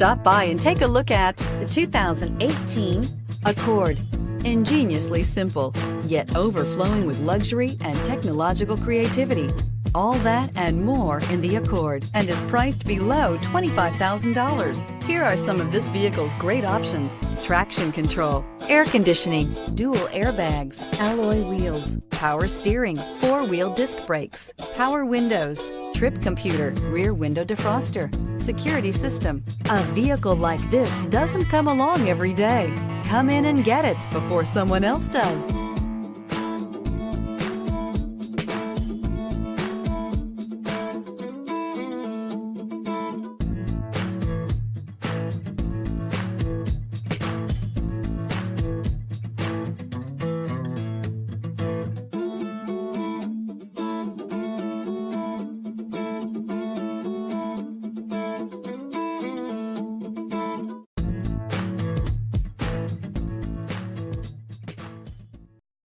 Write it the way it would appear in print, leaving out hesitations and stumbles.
Stop by and take a look at the 2018 Accord. Ingeniously simple, yet overflowing with luxury and technological creativity. All that and more in the Accord, and is priced below $25,000. Here are some of this vehicle's great options: traction control, air conditioning, dual airbags, alloy wheels, power steering, four-wheel disc brakes, power windows, trip computer, rear window defroster, security system. A vehicle like this doesn't come along every day. Come in and get it before someone else does.